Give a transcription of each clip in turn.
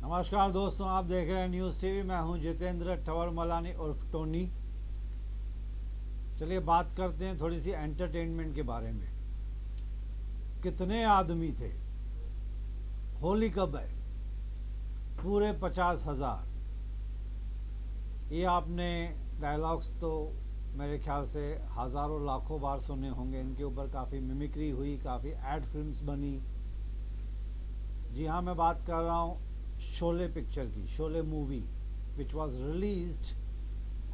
नमस्कार दोस्तों, आप देख रहे हैं न्यूज़ टीवी। मैं हूं जितेंद्र ठवर मलानी उर्फ टोनी। चलिए बात करते हैं थोड़ी सी एंटरटेनमेंट के बारे में। कितने आदमी थे? होली कब है? पूरे 50,000। ये आपने डायलॉग्स तो मेरे ख्याल से हज़ारों लाखों बार सुने होंगे। इनके ऊपर काफ़ी मिमिक्री हुई, काफ़ी एड फिल्म्स बनी। जी हाँ, मैं बात कर रहा हूँ शोले पिक्चर की, Sholay movie, which was released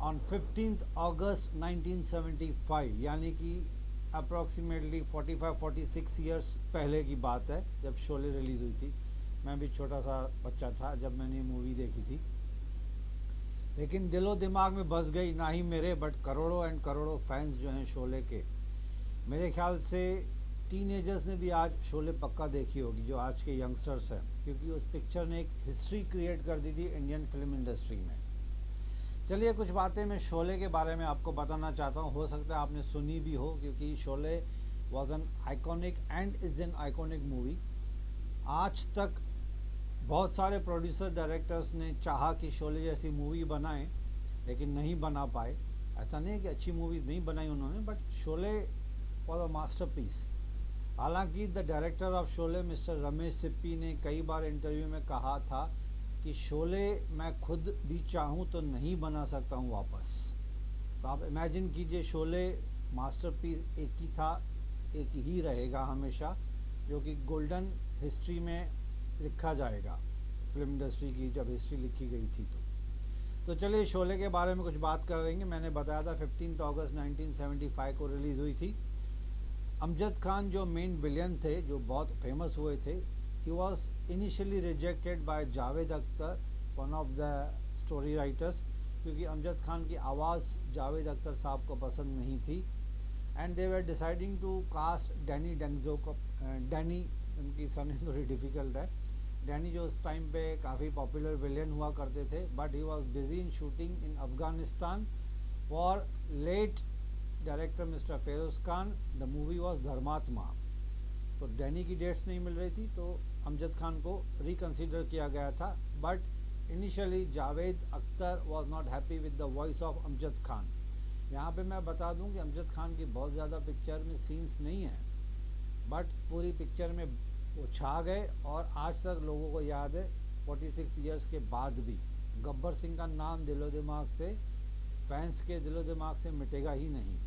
on 15th अगस्त 1975, यानी कि अप्रॉक्सीमेटली 45-46 ईयर्स पहले की बात है जब शोले रिलीज़ हुई थी। मैं भी छोटा सा बच्चा था जब मैंने ये मूवी देखी थी, लेकिन दिलो दिमाग में बस गई। ना ही मेरे बट करोड़ों एंड करोड़ों फैंस जो हैं शोले के। मेरे ख्याल से टीनेजर्स ने भी आज शोले पक्का देखी होगी, जो आज के यंगस्टर्स हैं, क्योंकि उस पिक्चर ने एक हिस्ट्री क्रिएट कर दी थी इंडियन फिल्म इंडस्ट्री में। चलिए कुछ बातें मैं शोले के बारे में आपको बताना चाहता हूँ। हो सकता है आपने सुनी भी हो, क्योंकि Sholay was an iconic and is an iconic movie. आज तक बहुत सारे प्रोड्यूसर डायरेक्टर्स ने चाहा कि शोले जैसी मूवी बनाएं, लेकिन नहीं बना पाए। ऐसा नहीं है कि अच्छी मूवीज़ नहीं बनाई उन्होंने, but Sholay was a masterpiece. हालांकि the director of Sholay mister Ramesh Sippy ने कई बार इंटरव्यू में कहा था कि शोले मैं खुद भी चाहूँ तो नहीं बना सकता हूँ वापस। तो आप इमेजिन कीजिए, शोले मास्टरपीस एक ही था, एक ही रहेगा हमेशा, जो कि गोल्डन हिस्ट्री में लिखा जाएगा, फिल्म इंडस्ट्री की जब हिस्ट्री लिखी गई थी। तो चलिए शोले के बारे में कुछ बात करेंगे। मैंने बताया था 15 अगस्त 1975 को रिलीज़ हुई थी। अमजद खान जो मेन विलियन थे, जो बहुत फेमस हुए थे, he was initially rejected by Javed Akhtar, one of the story writers, क्योंकि अमजद खान की आवाज़ जावेद अख्तर साहब को पसंद नहीं थी। And they were deciding to cast Danny Denzongpa को। डैनी, उनकी सरनेम थोड़ी डिफ़िकल्ट है। डैनी जो उस टाइम पे काफ़ी पॉपुलर विलियन हुआ करते थे, but he was busy in shooting in Afghanistan for late director mister Feroz Khan. The movie was Dharmatma. तो डैनी की डेट्स नहीं मिल रही थी, तो अमजद खान को रिकन्सिडर किया गया था। But initially Javed Akhtar was not happy with the voice of Amjad Khan. यहाँ पे मैं बता दूँ कि अमजद खान की बहुत ज़्यादा पिक्चर में सीन्स नहीं हैं, बट पूरी पिक्चर में वो छा गए और आज तक लोगों को याद है 46 ईयर्स के बाद भी। गब्बर सिंह का नाम दिलो दिमाग से, फैंस के दिलो दिमाग से मिटेगा ही नहीं।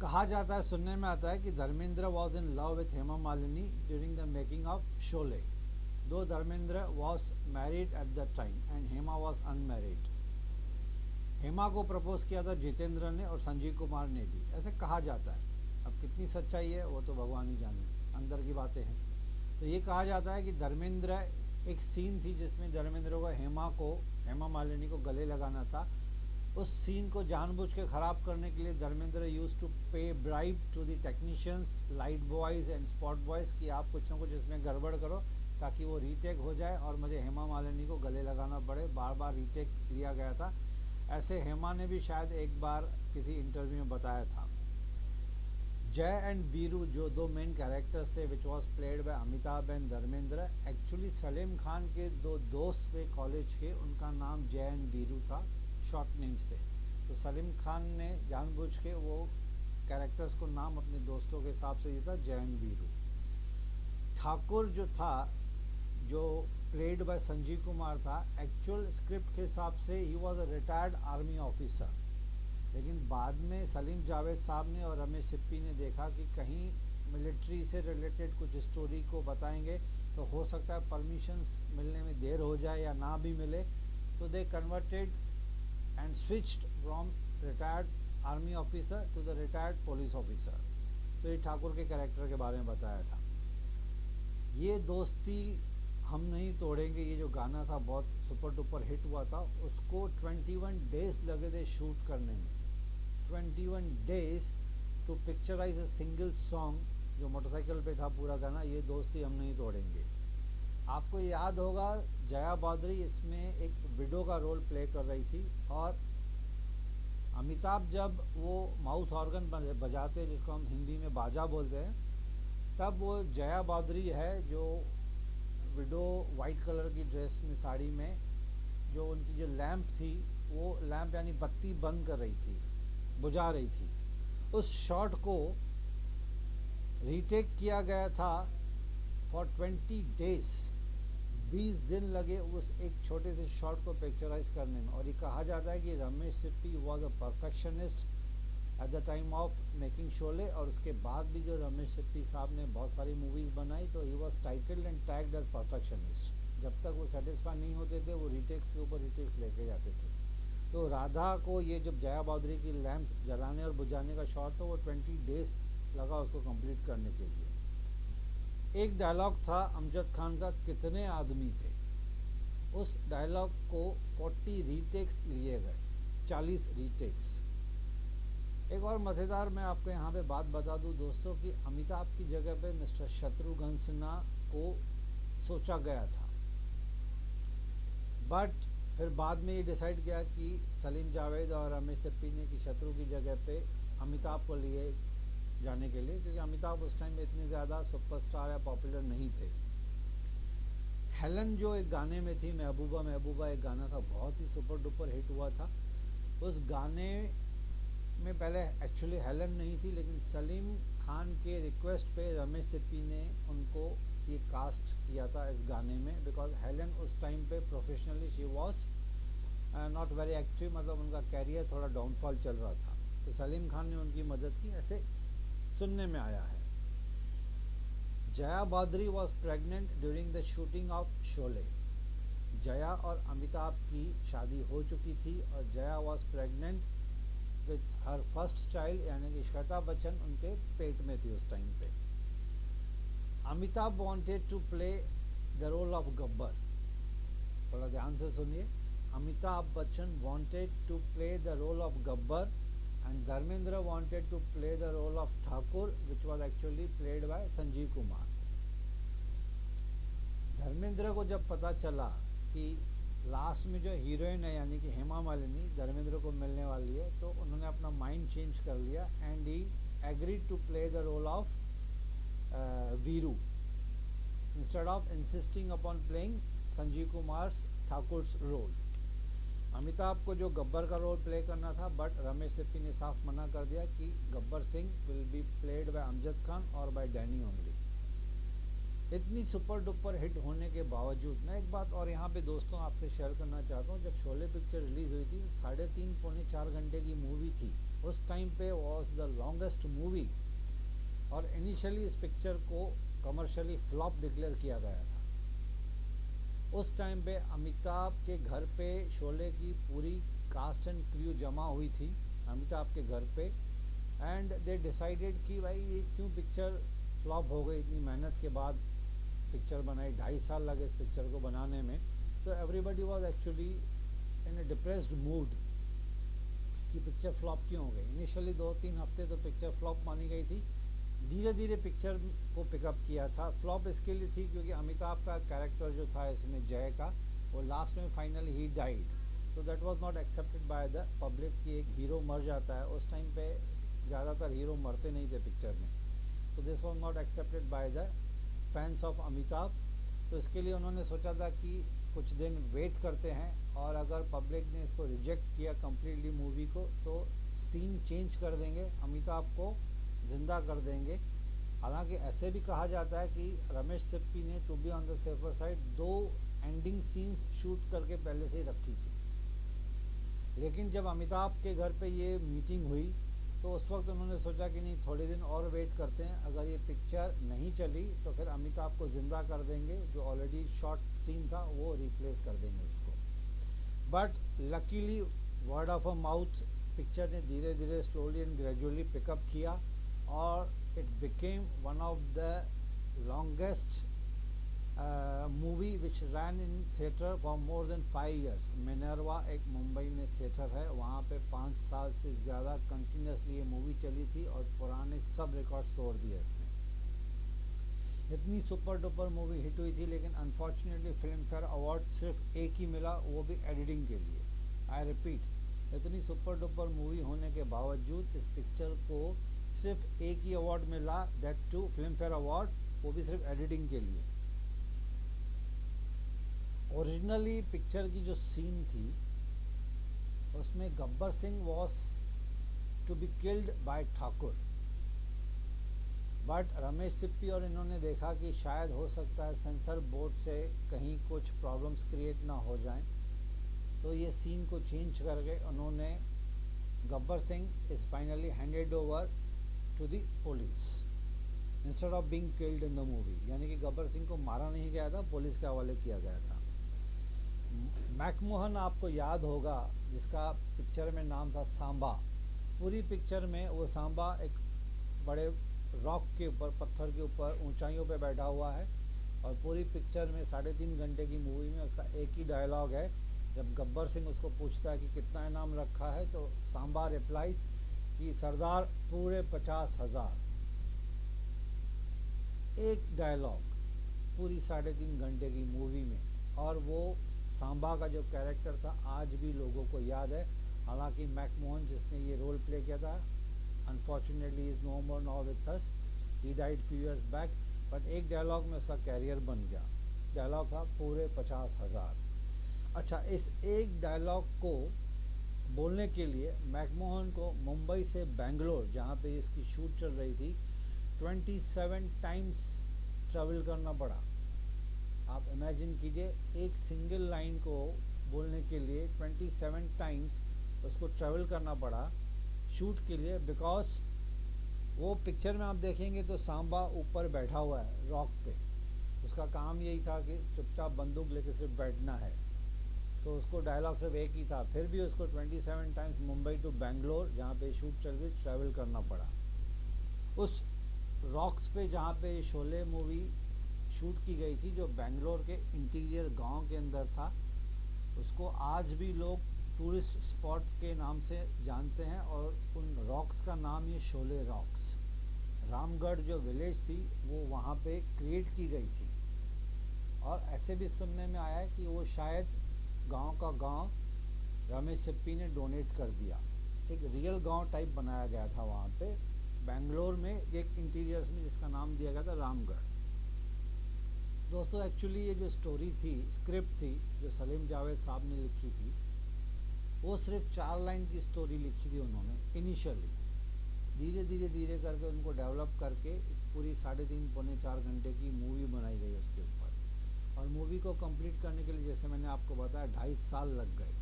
कहा जाता है, सुनने में आता है कि Dharmendra was in love with Hema Malini during the making of Sholay, though Dharmendra was married at the time and Hema was unmarried. Hema को प्रपोज किया था जितेंद्र ने और संजीव कुमार ने भी, ऐसे कहा जाता है। अब कितनी सच्चाई है वो तो भगवान ही जाने, अंदर की बातें हैं। तो ये कहा जाता है कि धर्मेंद्र, एक सीन थी जिसमें धर्मेंद्र को हेमा मालिनी को गले लगाना था। उस सीन को जानबूझ के ख़राब करने के लिए Dharmendra used to pay bribe to the technicians, light boys and spot boys, कि आप कुछ ना कुछ इसमें गड़बड़ करो ताकि वो रीटेक हो जाए और मुझे हेमा मालिनी को गले लगाना पड़े। बार बार रीटेक लिया गया था। ऐसे हेमा ने भी शायद एक बार किसी इंटरव्यू में बताया था। जय एंड वीरू जो दो मेन कैरेक्टर्स थे, which was played by Amitabh and Dharmendra, actually Salim Khan के दो दोस्त थे कॉलेज के, उनका नाम जय एंड वीरू था, शॉर्ट नेम्स थे। तो सलीम खान ने जानबूझ के वो कैरेक्टर्स को नाम अपने दोस्तों के हिसाब से दिया था, जय एंड वीरू। ठाकुर जो था, जो प्लेड बाय संजीव कुमार था, एक्चुअल स्क्रिप्ट के हिसाब से he was a retired army officer. लेकिन बाद में सलीम जावेद साहब ने और रमेश सिप्पी ने देखा कि कहीं मिलिट्री से रिलेटेड कुछ स्टोरी को बताएंगे तो हो सकता है परमिशंस मिलने में देर हो जाए या ना भी मिले। तो they converted and switched from retired army officer to the retired police officer. तो ये ठाकुर के कैरेक्टर के बारे में बताया था। ये दोस्ती हम नहीं तोड़ेंगे, ये जो गाना था बहुत सुपर डुपर हिट हुआ था, उसको 21 डेज लगे थे शूट करने में। 21 days to picturise a single song जो मोटरसाइकिल पे था पूरा गाना, ये दोस्ती हम नहीं तोड़ेंगे। आपको याद होगा जया बद्री इसमें एक विडो का रोल प्ले कर रही थी, और अमिताभ जब वो माउथ ऑर्गन बजाते हैं, जिसको हम हिंदी में बाजा बोलते हैं, तब वो जया बद्री है जो विडो हीरो वाइट कलर की ड्रेस में, साड़ी में, जो उनकी जो लैंप थी, वो लैंप यानी बत्ती बंद कर रही थी, बुझा रही थी, उस शॉट को रीटेक किया गया था फॉर 20 डेज। 20 दिन लगे उस एक छोटे से शॉट को पिक्चराइज करने में। और ये कहा जाता है कि Ramesh Sippy was a perfectionist eight the time of making Sholay, और उसके बाद भी जो रमेश सिप्पी साहब ने बहुत सारी मूवीज़ बनाई तो he was titled and tagged as perfectionist. जब तक वो सेटिस्फाई नहीं होते थे वो रीटेक्स के ऊपर रीटेक्स लेके जाते थे। तो राधा को ये जब जया बहादुरी की लैंप जलाने और बुझाने का शॉट, तो वो 20 डेज लगा उसको कंप्लीट करने के लिए। एक डायलॉग था अमजद खान का, कितने आदमी थे, उस डायलॉग को 40 रीटेक्स लिए गए, 40 रीटेक्स। एक और मज़ेदार मैं आपको यहाँ पे बात बता दूँ दोस्तों कि अमिताभ की जगह पे मिस्टर शत्रुघ्न सिन्हा को सोचा गया था, बट फिर बाद में ये डिसाइड किया कि सलीम जावेद और रमेश सिप्पी ने कि शत्रु की जगह पे अमिताभ को लिए जाने के लिए, क्योंकि अमिताभ उस टाइम में इतने ज़्यादा सुपरस्टार या पॉपुलर नहीं थे। हेलन जो एक गाने में थी, महबूबा महबूबा एक गाना था, बहुत ही सुपर डुपर हिट हुआ था। उस गाने में पहले एक्चुअली हेलन नहीं थी, लेकिन सलीम खान के रिक्वेस्ट पे रमेश सिप्पी ने उनको ये कास्ट किया था इस गाने में, बिकॉज हेलन उस टाइम पे professionally she was not very active, मतलब उनका कैरियर थोड़ा डाउनफॉल चल रहा था, तो सलीम खान ने उनकी मदद की, ऐसे सुनने में आया है। जया बहादुरी was pregnant during the shooting of Sholay. Jaya और अमिताभ की शादी हो चुकी थी और Jaya was pregnant with her first child, यानी कि श्वेता बच्चन उनके पेट में थी उस टाइम पे। Amitabh wanted to play the role of Gabbar, थोड़ा ध्यान से सुनिए। Amitabh Bachchan wanted to play the role of Gabbar and Dharmendra wanted to play the role of Thakur, which was actually played by Sanjeev Kumar. Dharmendra को जब पता चला कि लास्ट में जो हीरोइन है यानी कि हेमा मालिनी धर्मेंद्र को मिलने वाली है, तो उन्होंने अपना माइंड चेंज कर लिया and he agreed to play the role of Veeru instead of insisting upon playing Sanjeev Kumar Thakur's role. Amitabh को जो गब्बर का रोल प्ले करना था, बट रमेश सिप्पी ने साफ मना कर दिया कि Gabbar Singh will be played by Amjad Khan और बाय डैनी ओनली। इतनी सुपर डुपर हिट होने के बावजूद, मैं एक बात और यहाँ पे दोस्तों आपसे शेयर करना चाहता हूँ, जब शोले पिक्चर रिलीज़ हुई थी 3.5 पौने 4 घंटे की मूवी थी, उस टाइम पे वॉज द लॉन्गेस्ट मूवी, और इनिशियली इस पिक्चर को कमर्शियली फ्लॉप डिक्लेयर किया गया था। उस टाइम पे अमिताभ के घर पे शोले की पूरी कास्ट एंड क्रू जमा हुई थी अमिताभ के घर पे, एंड दे डिसाइडेड कि भाई ये क्यों पिक्चर फ्लॉप हो गई, इतनी मेहनत के बाद पिक्चर बनाई, 2.5 साल लगे इस पिक्चर को बनाने में। तो everybody was actually in A depressed mood कि पिक्चर फ्लॉप क्यों हो गई। इनिशियली 2-3 हफ्ते तो पिक्चर फ्लॉप मानी गई थी, धीरे धीरे पिक्चर को पिकअप किया था। फ्लॉप इसके लिए थी क्योंकि अमिताभ का कैरेक्टर जो था इसमें जय का, वो लास्ट में फाइनली ही डाइड, तो that was not accepted by the public कि एक हीरो मर जाता है। उस टाइम पे ज़्यादातर हीरो मरते नहीं थे पिक्चर में, तो this was not accepted by the fans of Amitabh. तो इसके लिए उन्होंने सोचा था कि कुछ दिन वेट करते हैं, और अगर पब्लिक ने इसको रिजेक्ट किया कम्प्लीटली मूवी को, तो सीन चेंज कर देंगे, अमिताभ को जिंदा कर देंगे। हालांकि ऐसे भी कहा जाता है कि रमेश सिप्पी ने to be on the safer side 2 ending scenes shoot करके पहले से ही रखी थी। लेकिन जब अमिताभ के घर पे ये मीटिंग हुई तो उस वक्त उन्होंने सोचा कि नहीं, थोड़े दिन और वेट करते हैं, अगर ये पिक्चर नहीं चली तो फिर अमिताभ को ज़िंदा कर देंगे, जो ऑलरेडी शॉर्ट सीन था वो रिप्लेस कर देंगे उसको। But luckily word of a mouth picture ने धीरे धीरे स्लोली एंड ग्रेजुअली पिकअप किया, और it became one of the longest movie which ran in theatre for more than 5 years। Minerva एक मुंबई में थिएटर है, वहाँ पे 5 साल से ज़्यादा कंटिन्यूसली ये मूवी चली थी और पुराने सब रिकॉर्ड्स तोड़ दिए इसने। इतनी सुपर डुपर मूवी हिट हुई थी, लेकिन अनफॉर्चुनेटली फिल्म फेयर अवार्ड सिर्फ एक ही मिला, वो भी एडिटिंग के लिए। आई रिपीट, इतनी सुपर डुपर मूवी होने के बावजूद इस पिक्चर को सिर्फ एक ही अवार्ड मिला, that too Filmfare award, वो भी सिर्फ एडिटिंग के लिए। ओरिजिनली पिक्चर की जो सीन थी उसमें Gabbar Singh was to be killed by Thakur, but Ramesh Sippy और इन्होंने देखा कि शायद हो सकता है सेंसर बोर्ड से कहीं कुछ प्रॉब्लम्स क्रिएट ना हो जाएं, तो ये सीन को चेंज करके उन्होंने Gabbar Singh is finally handed over to the police instead of being killed in the movie. यानी कि गब्बर सिंह को मारा नहीं गया था, पुलिस के हवाले किया गया था। मैकमोहन आपको याद होगा, जिसका पिक्चर में नाम था सांबा। पूरी पिक्चर में वो सांबा एक बड़े रॉक के ऊपर, पत्थर के ऊपर ऊंचाइयों पे बैठा हुआ है, और पूरी पिक्चर में 3.5 घंटे की मूवी में उसका एक ही डायलॉग है। जब गब्बर सिंह उसको पूछता है कि कितना इनाम रखा है, तो सांबा रिप्लाइज कि सरदार पूरे 50,000। एक डायलॉग पूरी 3.5 घंटे की मूवी में, और वो सांबा का जो कैरेक्टर था आज भी लोगों को याद है। हालांकि मैकमोहन जिसने ये रोल प्ले किया था, unfortunately is no more now with us, he died few years back, but एक डायलॉग में उसका कैरियर बन गया। डायलॉग था पूरे 50,000। अच्छा, इस एक डायलॉग को बोलने के लिए मैकमोहन को मुंबई से बेंगलोर, जहाँ पे इसकी शूट चल रही थी, 27 टाइम्स ट्रैवल करना पड़ा। आप इमेजिन कीजिए, एक सिंगल लाइन को बोलने के लिए 27 टाइम्स उसको ट्रैवल करना पड़ा शूट के लिए, बिकॉज वो पिक्चर में आप देखेंगे तो सांबा ऊपर बैठा हुआ है रॉक पे। उसका काम यही था कि चुपचाप बंदूक लेके सिर्फ बैठना है, तो उसको डायलॉग सिर्फ एक ही था, फिर भी उसको 27 टाइम्स मुंबई टू बेंगलोर, जहाँ पे शूट चल रही, ट्रैवल करना पड़ा। उस रॉक्स पे जहाँ पे शोले मूवी शूट की गई थी, जो बेंगलोर के इंटीरियर गांव के अंदर था, उसको आज भी लोग टूरिस्ट स्पॉट के नाम से जानते हैं, और उन रॉक्स का नाम ये शोले रॉक्स। रामगढ़ जो विलेज थी वो वहाँ पे क्रिएट की गई थी, और ऐसे भी सुनने में आया है कि वो शायद गांव का गांव रमेश सिप्पी ने डोनेट कर दिया। एक रियल गांव टाइप बनाया गया था वहाँ पे बेंगलोर में, एक इंटीरियर्स में, जिसका नाम दिया गया था रामगढ़। दोस्तों, एक्चुअली ये जो स्टोरी थी, स्क्रिप्ट थी, जो सलीम जावेद साहब ने लिखी थी, वो सिर्फ 4 लाइन की स्टोरी लिखी थी उन्होंने इनिशियली। धीरे करके उनको डेवलप करके पूरी 3.5 पौने 4 घंटे की मूवी बनाई गई उसके ऊपर। और मूवी को कंप्लीट करने के लिए, जैसे मैंने आपको बताया, 2.5 साल लग गए।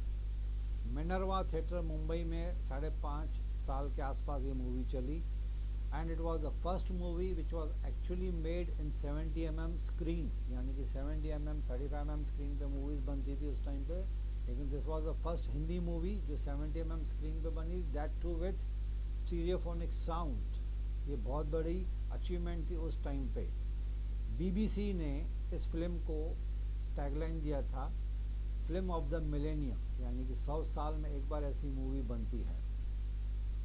मिनर्वा थिएटर मुंबई में 5.5 साल के आसपास ये मूवी चली, and it was the first movie which was actually made in 70 mm screen. यानी कि 70 mm 35 mm स्क्रीन पे मूवीज़ बनती थी उस टाइम पे, लेकिन this was the first Hindi movie जो 70 mm स्क्रीन पे बनी, that too with stereophonic sound. ये बहुत बड़ी अचीवमेंट थी उस टाइम पे। BBC ने इस फिल्म को टैगलाइन दिया था, फिल्म ऑफ द मिलेनियम, यानी कि 100 साल में एक बार ऐसी मूवी बनती है।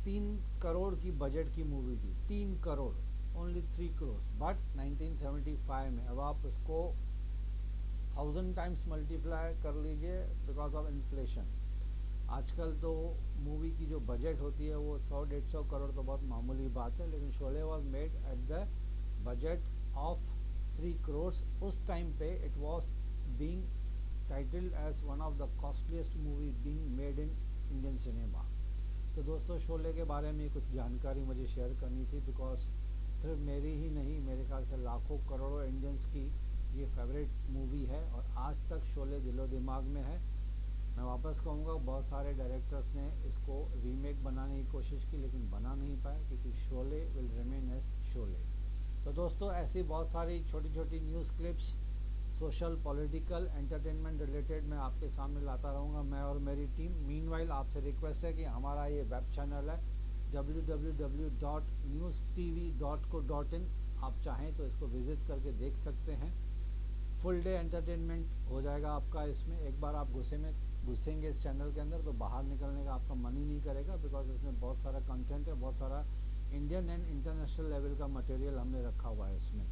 3 करोड़ की बजट की मूवी थी, 3 करोड़, ओनली 3 करोड़, बट 1975 में, अब आप उसको 1000 टाइम्स मल्टीप्लाई कर लीजिए बिकॉज ऑफ इन्फ्लेशन। आजकल तो मूवी की जो बजट होती है वो 100-150 करोड़ तो बहुत मामूली बात है, लेकिन Sholay was made at the budget of 3 crore. उस टाइम पे it was being titled as one of the costliest movie being made in Indian cinema. तो दोस्तों, शोले के बारे में कुछ जानकारी मुझे शेयर करनी थी, बिकॉज सिर्फ मेरी ही नहीं, मेरे ख्याल से लाखों करोड़ों इंडियंस की ये फेवरेट मूवी है, और आज तक शोले दिलो दिमाग में है। मैं वापस कहूँगा, बहुत सारे डायरेक्टर्स ने इसको रीमेक बनाने की कोशिश की, लेकिन बना नहीं पाए, क्योंकि Sholay will remain as Sholay. तो दोस्तों, ऐसी बहुत सारी छोटी छोटी news clips, social, political, entertainment related मैं आपके सामने लाता रहूँगा, मैं और मेरी टीम। मीनवाइल आपसे रिक्वेस्ट है कि हमारा ये वेब चैनल है www.newstv.co.in, आप चाहें तो इसको विज़िट करके देख सकते हैं। फुल डे एंटरटेनमेंट हो जाएगा आपका इसमें। एक बार आप घुसेंगे इस चैनल के अंदर तो बाहर निकलने का आपका मन ही नहीं करेगा, बिकॉज इसमें बहुत सारा कंटेंट है, बहुत सारा इंडियन एंड इंटरनेशनल लेवल का मटेरियल हमने रखा हुआ है इसमें।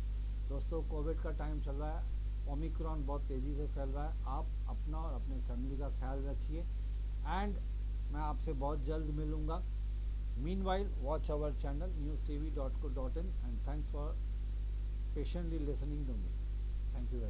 दोस्तों, कोविड का टाइम चल रहा है, ओमिक्रॉन बहुत तेज़ी से फैल रहा है। आप अपना और अपने फैमिली का ख्याल रखिए, एंड मैं आपसे बहुत जल्द मिलूँगा। Meanwhile, watch our channel newstv.co.in, and thanks for patiently listening to me. Thank you very much.